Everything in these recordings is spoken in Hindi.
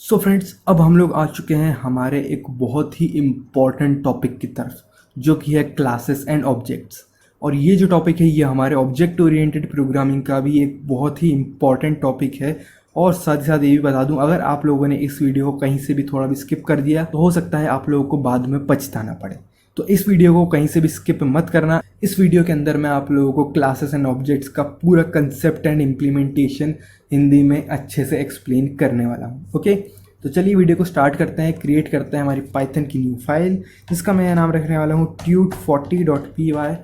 सो फ्रेंड्स, अब हम लोग आ चुके हैं हमारे एक बहुत ही इम्पॉर्टेंट टॉपिक की तरफ, जो कि है क्लासेस एंड ऑब्जेक्ट्स। और ये जो टॉपिक है ये हमारे ऑब्जेक्ट ओरिएंटेड प्रोग्रामिंग का भी एक बहुत ही इम्पॉर्टेंट टॉपिक है। और साथ ही साथ ये भी बता दूं, अगर आप लोगों ने इस वीडियो को कहीं से भी थोड़ा भी स्किप कर दिया तो हो सकता है आप लोगों को बाद में पछताना पड़े। तो इस वीडियो को कहीं से भी स्किप मत करना। इस वीडियो के अंदर मैं आप लोगों को क्लासेस एंड ऑब्जेक्ट्स का पूरा कंसेप्ट एंड इम्प्लीमेंटेशन हिंदी में अच्छे से एक्सप्लेन करने वाला हूँ। ओके, तो चलिए वीडियो को स्टार्ट करते हैं। क्रिएट करते हैं हमारी पाइथन की न्यू फाइल, जिसका मैं नाम रखने वाला हूँ tut40.py।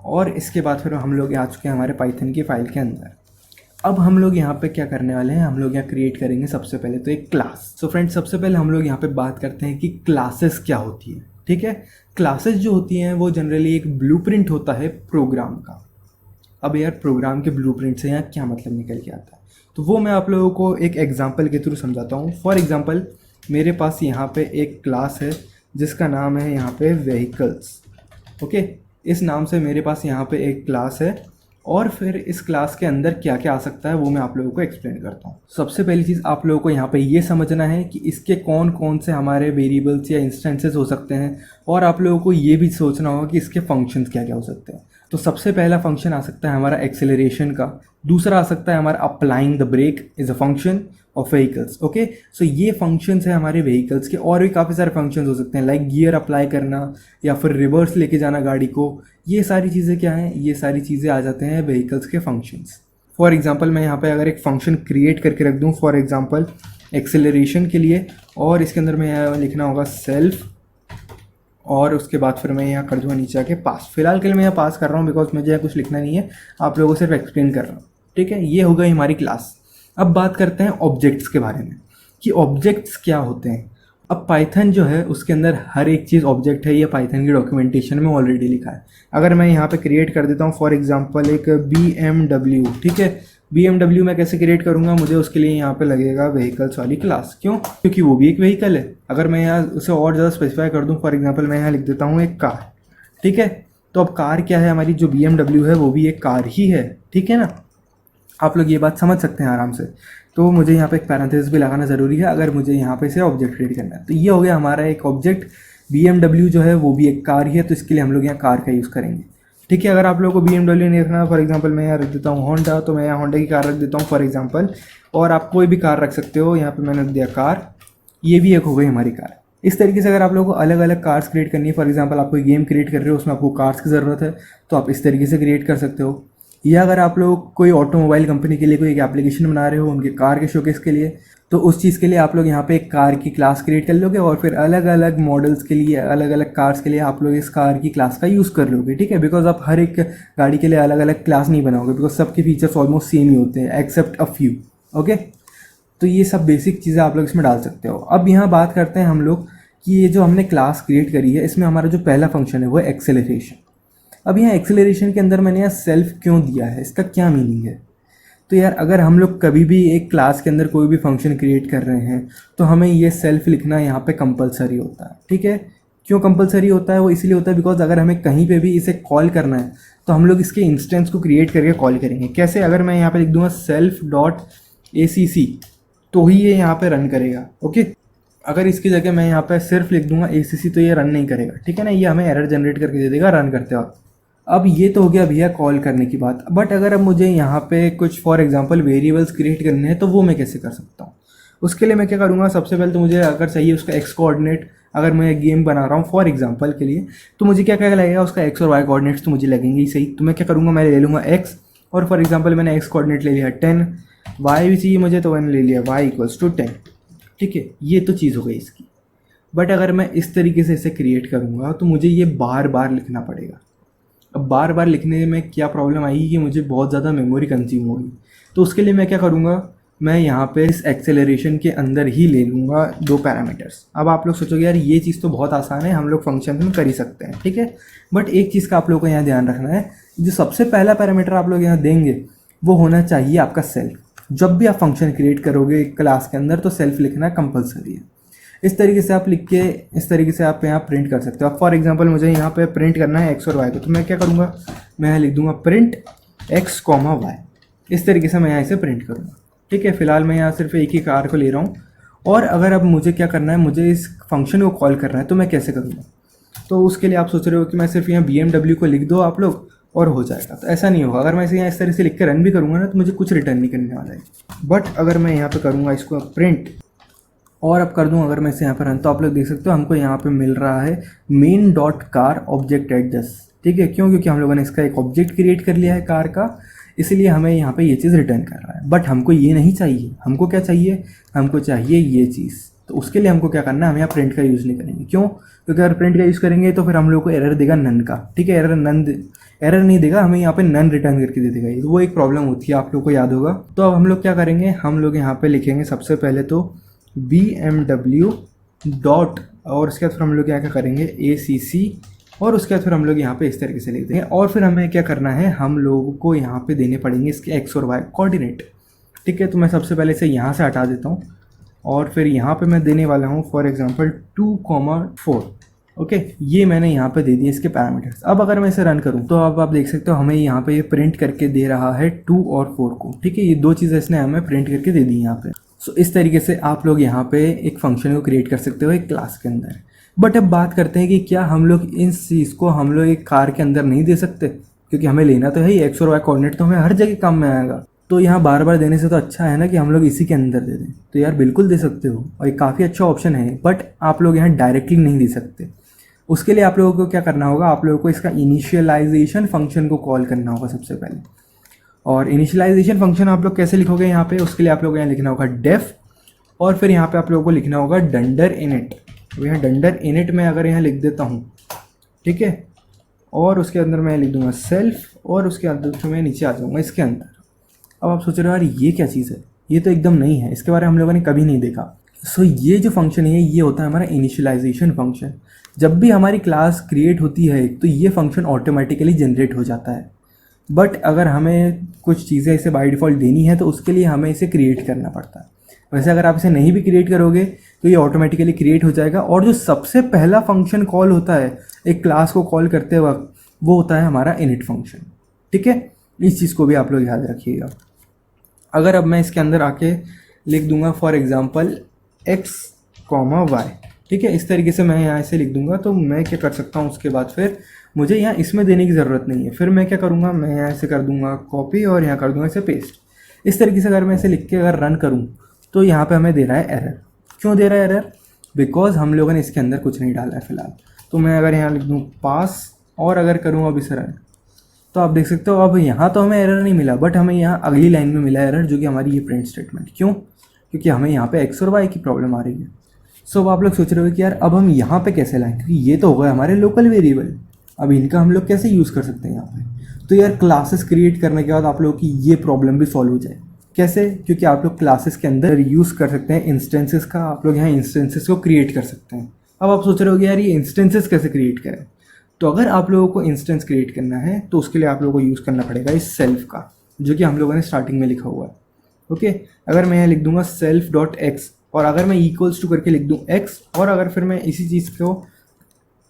और इसके बाद फिर हम लोग आ चुके हैं हमारे पाइथन की फाइल के अंदर। अब हम लोग यहाँ पे क्या करने वाले हैं, हम लोग यहाँ क्रिएट करेंगे सबसे पहले तो एक क्लास। सो फ्रेंड्स, सबसे पहले हम लोग यहाँ पे बात करते हैं कि क्लासेस क्या होती है। ठीक है, क्लासेस जो होती हैं वो जनरली एक ब्लूप्रिंट होता है प्रोग्राम का। अब यार, प्रोग्राम के ब्लूप्रिंट से यहाँ क्या मतलब निकल के आता है, तो वो मैं आप लोगों को एक एग्जांपल के थ्रू समझाता हूँ। फॉर एग्जांपल, मेरे पास यहाँ पे एक क्लास है जिसका नाम है यहाँ पे व्हीकल्स। ओके, इस नाम से मेरे पास यहाँ पे एक क्लास है। और फिर इस क्लास के अंदर क्या क्या आ सकता है वो मैं आप लोगों को एक्सप्लेन करता हूँ। सबसे पहली चीज़ आप लोगों को यहाँ पे ये समझना है कि इसके कौन कौन से हमारे वेरिएबल्स या इंस्टेंसेस हो सकते हैं। और आप लोगों को ये भी सोचना होगा कि इसके फंक्शंस क्या क्या हो सकते हैं। तो सबसे पहला फंक्शन आ सकता है हमारा एक्सेलरेशन का। दूसरा आ सकता है हमारा applying the brake is a function of vehicles. Okay, so ये फंक्शंस है हमारे व्हीकल्स के। और भी काफ़ी सारे फंक्शंस हो सकते हैं, लाइक गियर अप्लाई करना या फिर रिवर्स लेके जाना गाड़ी को। ये सारी चीज़ें क्या हैं, ये सारी चीज़ें आ जाते हैं व्हीकल्स के फंक्शंस। फॉर एग्जांपल, मैं यहाँ पे अगर एक फंक्शन क्रिएट करके रख दूँ फॉर एग्जांपल एक्सेलरेशन के लिए, और इसके अंदर मैं यहाँ लिखना होगा सेल्फ, और उसके बाद फिर मैं यहाँ कर दूँगा नीचे आके पास। फिलहाल के लिए मैं यहाँ पास कर रहा हूँ बिकॉज मुझे यहाँ कुछ लिखना नहीं है, आप लोगों को सिर्फ एक्सप्लेन कर रहा हूँ। ठीक है, ये हो गई हमारी क्लास। अब बात करते हैं ऑब्जेक्ट्स के बारे में कि ऑब्जेक्ट्स क्या होते हैं। अब पाइथन जो है उसके अंदर हर एक चीज़ ऑब्जेक्ट है, ये पाइथन की डॉक्यूमेंटेशन में ऑलरेडी लिखा है। अगर मैं यहाँ पे क्रिएट कर देता हूँ फॉर एग्जांपल एक BMW, ठीक है, BMW मैं कैसे क्रिएट करूँगा, मुझे उसके लिए यहाँ पे लगेगा व्हीकल्स वाली क्लास। क्यों? क्योंकि वो भी एक व्हीकल है। अगर मैं यहाँ उसे और ज़्यादा स्पेसिफाई कर दूँ, फॉर एग्जाम्पल मैं यहाँ लिख देता हूँ एक कार। ठीक है, तो अब कार क्या है, हमारी जो BMW है वो भी एक कार ही है। ठीक है ना, आप लोग ये बात समझ सकते हैं आराम से। तो मुझे यहाँ पे एक पैरेंथेसिस भी लगाना ज़रूरी है अगर मुझे यहाँ पे से ऑब्जेक्ट क्रिएट करना है। तो ये हो गया हमारा एक ऑब्जेक्ट। BMW जो है वो भी एक कार ही है, तो इसके लिए हम लोग यहाँ कार का यूज़ करेंगे। ठीक है, अगर आप लोगों को BMW नहीं रखना, फॉर एग्जांपल मैं यहाँ रख देता हूँ होंडा, तो मैं यहाँ होंडा की कार रख देता हूँ फॉर एग्जांपल। और आप कोई भी कार रख सकते हो, यहाँ पे मैंने रख दिया कार। ये भी एक हो गई हमारी कार। इस तरीके से अगर आप लोगों को अलग अलग कार्स क्रिएट करनी है, फॉर एग्जांपल आप कोई गेम क्रिएट कर रहे हो, उसमें आपको कार्स की ज़रूरत है, तो आप इस तरीके से क्रिएट कर सकते हो। या अगर आप लोग कोई ऑटोमोबाइल कंपनी के लिए कोई एक एप्लीकेशन बना रहे हो उनके कार के शोकेस के लिए, तो उस चीज़ के लिए आप लोग यहाँ पे एक कार की क्लास क्रिएट कर लोगे। और फिर अलग अलग मॉडल्स के लिए, अलग अलग कार्स के लिए आप लोग इस कार की क्लास का यूज़ कर लोगे। ठीक है, बिकॉज आप हर एक गाड़ी के लिए अलग अलग क्लास नहीं बनाओगे, बिकॉज सबके फीचर्स ऑलमोस्ट सेम ही होते हैं एक्सेप्ट अ फ्यू। ओके, तो ये सब बेसिक चीज़ें आप लोग इसमें डाल सकते हो। अब यहाँ बात करते हैं हम लोग कि ये जो हमने क्लास क्रिएट करी है, इसमें हमारा जो पहला फंक्शन है वो है एक्सेलरेशन। अब यहाँ एक्सेलरेशन के अंदर मैंने यहाँ सेल्फ क्यों दिया है, इसका क्या मीनिंग है। तो यार, अगर हम लोग कभी भी एक क्लास के अंदर कोई भी फंक्शन क्रिएट कर रहे हैं तो हमें ये सेल्फ लिखना यहाँ पे कंपलसरी होता है। ठीक है, क्यों कंपलसरी होता है, वो इसलिए होता है बिकॉज अगर हमें कहीं पे भी इसे कॉल करना है तो हम लोग इसके इंस्टेंस को क्रिएट करके कॉल करेंगे। कैसे? अगर मैं यहाँ पे लिख दूंगा self.acc तो ही ये यहाँ पे रन करेगा। ओके, अगर इसकी जगह मैं यहाँ पे सिर्फ लिख दूंगा acc तो ये रन नहीं करेगा। ठीक है ना, ये हमें एरर जनरेट करके दे देगा रन करते वक्त। अब ये तो हो गया भैया कॉल करने की बात। बट अगर अब मुझे यहाँ पे कुछ फॉर एग्जांपल वेरिएबल्स क्रिएट करने हैं तो वो मैं कैसे कर सकता हूँ। उसके लिए मैं क्या करूँगा, सबसे पहले तो मुझे अगर चाहिए उसका एक्स कोऑर्डिनेट, अगर मैं गेम बना रहा हूँ फॉर एग्जांपल के लिए, तो मुझे क्या क्या लगेगा, उसका एक्स और वाई कोऑर्डिनेट्स तो मुझे लगेंगे ही सही। तो मैं क्या करूँगा, मैं ले लूँगा एक्स, और फॉर एग्जाम्पल मैंने एक्स कोऑर्डिनेट ले लिया 10, वाई भी चाहिए मुझे तो मैंने ले लिया y=10। ठीक है, ये तो चीज़ हो गई इसकी। बट अगर मैं इस तरीके से इसे क्रिएट करूँगा तो मुझे ये बार बार लिखना पड़ेगा। अब बार बार लिखने में क्या प्रॉब्लम आएगी कि मुझे बहुत ज़्यादा मेमोरी कंज्यूम होगी। तो उसके लिए मैं क्या करूँगा, मैं यहाँ पे इस एक्सेलरेशन के अंदर ही ले लूँगा 2 पैरामीटर्स। अब आप लोग सोचोगे यार ये चीज़ तो बहुत आसान है, हम लोग फंक्शन में कर ही सकते हैं। ठीक है, बट एक चीज़ का आप लोगों को यहाँ ध्यान रखना है, जो सबसे पहला पैरामीटर आप लोग यहाँ देंगे वो होना चाहिए आपका सेल्फ। जब भी आप फंक्शन क्रिएट करोगे क्लास के अंदर तो सेल्फ लिखना कंपलसरी है। इस तरीके से आप लिख के इस तरीके से आप यहाँ प्रिंट कर सकते हो। अब फॉर एग्जांपल मुझे यहाँ पे प्रिंट करना है एक्स और वाई को, तो मैं क्या करूँगा, मैं लिख दूंगा प्रिंट x, वाई। इस तरीके से मैं यहाँ इसे प्रिंट करूँगा। ठीक है, फिलहाल मैं यहाँ सिर्फ एक ही कार को ले रहा हूँ और अगर अब मुझे क्या करना है, मुझे इस फंक्शन को कॉल करना है, तो मैं कैसे करूँगा? तो उसके लिए आप सोच रहे हो कि मैं सिर्फ यहाँ BMW को लिख दो आप लोग और हो जाएगा, तो ऐसा नहीं होगा। अगर मैं इसे यहाँ इस तरह से लिख के रन भी करूँगा ना, तो मुझे कुछ रिटर्न नहीं करने वाला है। बट अगर मैं यहाँ पे करूँगा इसको प्रिंट और अब कर दूँ अगर मैं इसे यहाँ पर रन, तो आप लोग देख सकते हो हमको यहाँ पे मिल रहा है main dot car object adjust. ठीक है, क्यों? क्योंकि हम लोगों ने इसका एक ऑब्जेक्ट क्रिएट कर लिया है कार का, इसलिए हमें यहाँ पे ये चीज़ रिटर्न कर रहा है। बट हमको ये नहीं चाहिए, हमको क्या चाहिए? हमको चाहिए ये चीज़। तो उसके लिए हमको क्या करना है, हम यहाँ प्रिंट का यूज़ नहीं करेंगे। क्यों? क्योंकि अगर प्रिंट का यूज़ करेंगे तो फिर हम लोग को एरर देगा नन का। ठीक है, एरर नहीं देगा, हमें यहाँ पे नन रिटर्न करके दे देगा। वो एक प्रॉब्लम होती है, आप लोग को याद होगा। तो अब हम लोग क्या करेंगे, हम लोग यहाँ पे लिखेंगे सबसे पहले तो BMW डॉट, और उसके बाद फिर हम लोग क्या करेंगे ACC, और उसके बाद फिर हम लोग यहाँ पे इस तरीके से लिख देंगे। और फिर हमें क्या करना है, हम लोगों को यहाँ पे देने पड़ेंगे इसके एक्स और वाई कोऑर्डिनेट। ठीक है, तो मैं सबसे पहले इसे यहाँ से हटा देता हूँ और फिर यहाँ पे मैं देने वाला हूँ फॉर एग्जांपल 2,4। ओके, ये मैंने यहाँ पे दे दिए इसके पैरामीटर्स। अब अगर मैं इसे रन करूँ तो अब आप देख सकते हो हमें यहाँ पे ये प्रिंट करके दे रहा है 2 और 4 को। ठीक है, ये दो चीज़ें इसने हमें प्रिंट करके दे दी यहाँ पे। सो इस तरीके से आप लोग यहाँ पे एक फंक्शन को क्रिएट कर सकते हो एक क्लास के अंदर। बट अब बात करते हैं कि क्या हम लोग इस चीज़ को हम लोग एक कार के अंदर नहीं दे सकते, क्योंकि हमें लेना तो है ही एक्स और वाई कोऑर्डिनेट, तो हमें हर जगह काम में आएगा। तो यहाँ बार बार देने से तो अच्छा है ना कि हम लोग इसी के अंदर दे दें। तो यार बिल्कुल दे सकते हो और ये काफ़ी अच्छा ऑप्शन है, बट आप लोग यहाँ डायरेक्टली नहीं दे सकते। उसके लिए आप लोगों को क्या करना होगा, आप लोगों को इसका इनिशियलाइजेशन फंक्शन को कॉल करना होगा सबसे पहले। और इनिशियलाइजेशन फंक्शन आप लोग कैसे लिखोगे यहाँ पे, उसके लिए आप लोगों को यहाँ लिखना होगा डेफ, और फिर यहाँ पे आप लोगों को लिखना होगा डंडर इनिट। तो यहाँ डंडर इनिट में अगर यहाँ लिख देता हूँ, ठीक है, और उसके अंदर मैं लिख दूंगा सेल्फ, और उसके अंदर फिर मैं नीचे आ जाऊँगा इसके अंदर। अब आप सोच रहे हो यार ये क्या चीज़ है, ये तो एकदम नई है, इसके बारे में हम लोगों ने कभी नहीं देखा। सो ये जो फंक्शन है ये होता है हमारा इनिशियलाइजेशन फंक्शन। जब भी हमारी क्लास क्रिएट होती है तो ये फंक्शन ऑटोमेटिकली जनरेट हो जाता है। बट अगर हमें कुछ चीज़ें इसे बाय डिफ़ॉल्ट देनी है तो उसके लिए हमें इसे क्रिएट करना पड़ता है। वैसे अगर आप इसे नहीं भी क्रिएट करोगे तो ये ऑटोमेटिकली क्रिएट हो जाएगा। और जो सबसे पहला फंक्शन कॉल होता है एक क्लास को कॉल करते वक्त, वो होता है हमारा इनिट फंक्शन। ठीक है, इस चीज़ को भी आप लोग याद रखिएगा। अगर अब मैं इसके अंदर आके लिख दूंगा फॉर एग्जांपल x, y, ठीक है, इस तरीके से मैं यहाँ से लिख दूंगा, तो मैं क्या कर सकता हूँ उसके बाद फिर मुझे यहाँ इसमें देने की ज़रूरत नहीं है। फिर मैं क्या करूँगा, मैं यहाँ से कर दूंगा कॉपी और यहाँ कर दूंगा इसे पेस्ट। इस तरीके से अगर मैं इसे लिख के अगर रन करूँ तो यहाँ पे हमें दे रहा है एरर। क्यों दे रहा है एरर? बिकॉज हम लोगों ने इसके अंदर कुछ नहीं डाला है फ़िलहाल। तो मैं अगर यहाँ लिख दूँ पास और अगर करूँ अब इसे रन, तो आप देख सकते हो अब यहाँ तो हमें एरर नहीं मिला, बट हमें यहाँ अगली लाइन में मिला एरर, जो कि हमारी ये प्रिंट स्टेटमेंट। क्यों? क्योंकि हमें यहाँ पे एक्स और वाई की प्रॉब्लम आ रही है। सो अब आप लोग सोच रहे हो कि यार अब हम यहाँ पे कैसे लाएं, क्योंकि ये तो हो गए हमारे लोकल वेरिएबल, अब इनका हम लोग कैसे यूज़ कर सकते हैं यहाँ पे। तो यार क्लासेस क्रिएट करने के बाद आप लोगों की ये प्रॉब्लम भी सॉल्व हो जाए। कैसे? क्योंकि आप लोग क्लासेस के अंदर यूज़ कर सकते हैं इंस्टेंसेस का, आप लोग यहाँ इंस्टेंसेस को क्रिएट कर सकते हैं। अब आप सोच रहे हो कि यार ये इंस्टेंसेस कैसे क्रिएट करें। तो अगर आप लोगों को इंस्टेंस क्रिएट करना है तो उसके लिए आप लोगों को यूज़ करना पड़ेगा इस सेल्फ का, जो कि हम लोगों ने स्टार्टिंग में लिखा हुआ है। ओके, अगर मैं यहाँ लिख दूंगा सेल्फ डॉट एक्स, और अगर मैं इक्वल्स टू करके लिख दूँ एक्स, और अगर फिर मैं इसी चीज़ को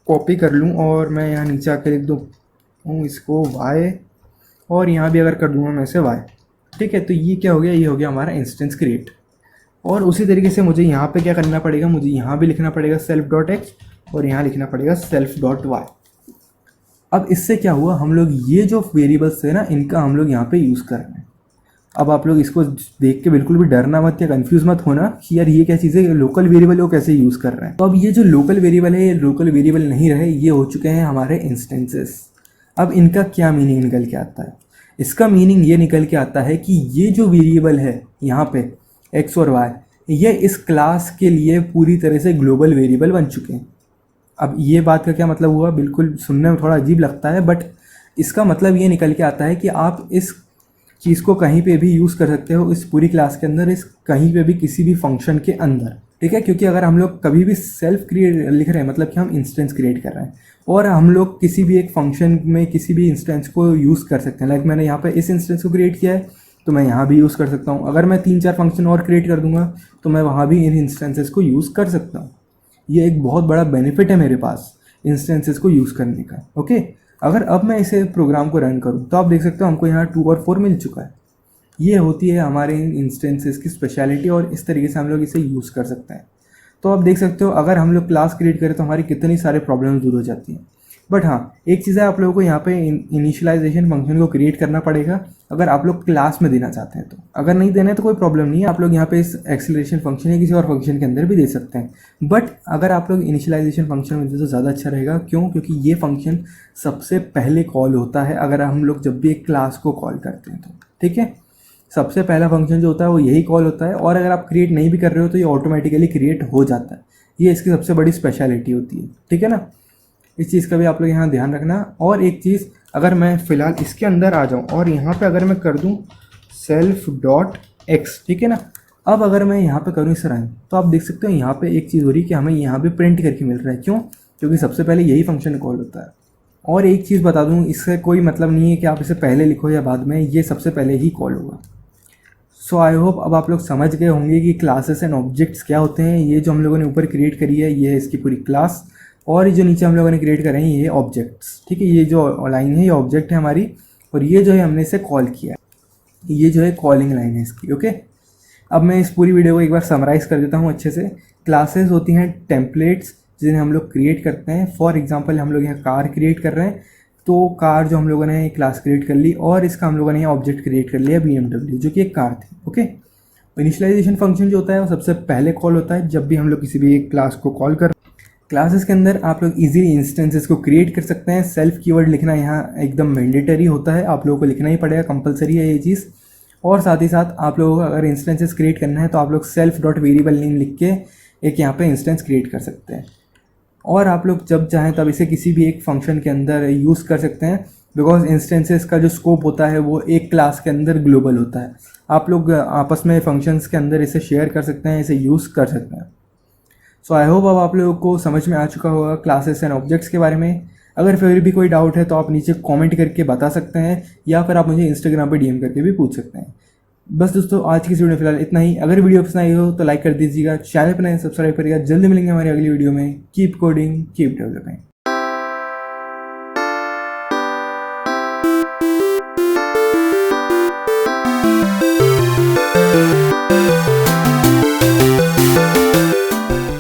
कॉपी कर लूँ और मैं यहाँ नीचे आके लिख दूँ इसको वाई, और यहाँ भी अगर कर दूँगा मैं इसे वाई, ठीक है, तो ये क्या हो गया, ये हो गया हमारा इंस्टेंस क्रिएट। और उसी तरीके से मुझे यहाँ पे क्या करना पड़ेगा, मुझे यहाँ भी लिखना पड़ेगा सेल्फ डॉट एक्स और यहाँ लिखना पड़ेगा सेल्फ डॉट वाई। अब इससे क्या हुआ, हम लोग ये जो वेरिएबल्स थे ना, इनका हम लोग यहाँ पे यूज़ कर रहे हैं। अब आप लोग इसको देख के बिल्कुल भी डरना मत या कंफ्यूज मत होना कि यार ये क्या चीज़ है, लोकल वेरिएबल को कैसे यूज़ कर रहे हैं। तो अब ये जो लोकल वेरिएबल है, ये लोकल वेरिएबल नहीं रहे, ये हो चुके हैं हमारे इंस्टेंसेस। अब इनका क्या मीनिंग निकल के आता है? इसका मीनिंग ये निकल के आता है कि ये जो वेरिएबल है यहाँ पे एक्स और वाई, ये इस क्लास के लिए पूरी तरह से ग्लोबल वेरिएबल बन चुके हैं। अब ये बात का क्या मतलब हुआ, बिल्कुल सुनने में थोड़ा अजीब लगता है, बट इसका मतलब ये निकल के आता है कि आप इस चीज़ को कहीं पे भी यूज़ कर सकते हो, इस पूरी क्लास के अंदर, इस कहीं पे भी किसी भी फंक्शन के अंदर। ठीक है, क्योंकि अगर हम लोग कभी भी सेल्फ क्रिएट लिख रहे हैं, मतलब कि हम इंस्टेंस क्रिएट कर रहे हैं, और हम लोग किसी भी एक फंक्शन में किसी भी इंस्टेंस को यूज़ कर सकते हैं। लाइक मैंने यहाँ पे इस इंस्टेंस को क्रिएट किया है तो मैं यहाँ भी यूज़ कर सकता हूँ। अगर मैं 3-4 फंक्शन और क्रिएट कर दूंगा तो मैं वहाँ भी इन इंस्टेंसेस को यूज़ कर सकता हूँ। ये एक बहुत बड़ा बेनिफिट है मेरे पास इंस्टेंसेस को यूज़ करने का। ओके, अगर अब मैं इसे प्रोग्राम को रन करूँ तो आप देख सकते हो हमको यहाँ 2 और 4 मिल चुका है। ये होती है हमारे इन इंस्टेंसेस की स्पेशलिटी और इस तरीके से हम लोग इसे यूज़ कर सकते हैं। तो आप देख सकते हो अगर हम लोग क्लास क्रिएट करें तो हमारी कितनी सारे प्रॉब्लम दूर हो जाती हैं। बट हाँ, एक चीज़ है, आप लोगों को यहाँ पे इनिशियलाइजेशन फंक्शन को क्रिएट करना पड़ेगा अगर आप लोग क्लास में देना चाहते हैं। तो अगर नहीं देना है तो कोई प्रॉब्लम नहीं है, आप लोग यहाँ पे इस एक्सेलरेशन फंक्शन या किसी और फंक्शन के अंदर भी दे सकते हैं। बट अगर आप लोग इनिशियलाइजेशन फंक्शन में दे तो ज़्यादा अच्छा रहेगा। क्यों? क्योंकि ये फंक्शन सबसे पहले कॉल होता है अगर हम लोग जब भी एक क्लास को कॉल करते हैं तो। ठीक है, सबसे पहला फंक्शन जो होता है वो यही कॉल होता है, और अगर आप क्रिएट नहीं भी कर रहे हो तो ये ऑटोमेटिकली क्रिएट हो जाता है। ये इसकी सबसे बड़ी स्पेशलिटी होती है। ठीक है ना, इस चीज़ का भी आप लोग यहाँ ध्यान रखना। और एक चीज़, अगर मैं फ़िलहाल इसके अंदर आ जाऊँ और यहाँ पे अगर मैं कर दूँ सेल्फ डॉट एक्स, ठीक है ना, अब अगर मैं यहाँ पे करूँ इस रन, तो आप देख सकते हो यहाँ पे एक चीज़ हो रही है कि हमें यहाँ पे प्रिंट करके मिल रहा है। क्यों? क्योंकि सबसे पहले यही फंक्शन कॉल होता है। और एक चीज़ बता दूँ, इससे कोई मतलब नहीं है कि आप इसे पहले लिखो या बाद में, ये सबसे पहले ही कॉल होगा। सो आई होप अब आप लोग समझ गए होंगे कि क्लासेस एंड ऑब्जेक्ट्स क्या होते हैं। ये जो हम लोगों ने ऊपर क्रिएट करी है ये है इसकी पूरी क्लास, और ये जो नीचे हम लोगों ने क्रिएट करे हैं ये ऑब्जेक्ट्स। ठीक है, ये जो लाइन है ये ऑब्जेक्ट है हमारी, और ये जो है हमने इसे कॉल किया है, ये जो है कॉलिंग लाइन है इसकी। ओके, अब मैं इस पूरी वीडियो को एक बार समराइज़ कर देता हूँ अच्छे से। क्लासेस होती हैं टेम्पलेट्स जिन्हें हम लोग क्रिएट करते हैं। फॉर एग्जांपल हम लोग यहाँ कार क्रिएट कर रहे हैं, तो कार जो हम लोगों ने क्लास क्रिएट कर ली, और इसका हम लोगों ने यहाँ ऑब्जेक्ट क्रिएट कर लिया BMW, जो कि एक कार थी। ओके, इनिशियलाइजेशन फंक्शन जो होता है वो सबसे पहले कॉल होता है जब भी हम लोग किसी भी एक क्लास को कॉल कर। क्लासेस के अंदर आप लोग इजीली इंस्टेंसेस को क्रिएट कर सकते हैं। सेल्फ कीवर्ड लिखना यहाँ एकदम मैंडेटरी होता है, आप लोगों को लिखना ही पड़ेगा, कंपलसरी है ये चीज़। और साथ ही साथ आप लोगों को अगर इंस्टेंसेस क्रिएट करना है तो आप लोग सेल्फ डॉट वेरिएबल नेम लिख के एक यहाँ पे इंस्टेंस क्रिएट कर सकते हैं। और आप लोग जब चाहें तब इसे किसी भी एक फंक्शन के अंदर यूज़ कर सकते हैं, बिकॉज इंस्टेंसेस का जो स्कोप होता है वो एक क्लास के अंदर ग्लोबल होता है। आप लोग आपस में फंक्शंस के अंदर इसे शेयर कर सकते हैं, इसे यूज़ कर सकते हैं। सो आई होप अब आप लोगों को समझ में आ चुका होगा क्लासेस एंड ऑब्जेक्ट्स के बारे में। अगर फिर भी कोई डाउट है तो आप नीचे कमेंट करके बता सकते हैं, या फिर आप मुझे इंस्टाग्राम पे DM करके भी पूछ सकते हैं। बस दोस्तों, आज की इस वीडियो में फिलहाल इतना ही। अगर वीडियो पसंद आई हो तो लाइक कर दीजिएगा, चैनल पर नए सब्सक्राइब करिएगा। जल्दी मिलेंगे हमारी अगली वीडियो में। Keep coding, keep developing.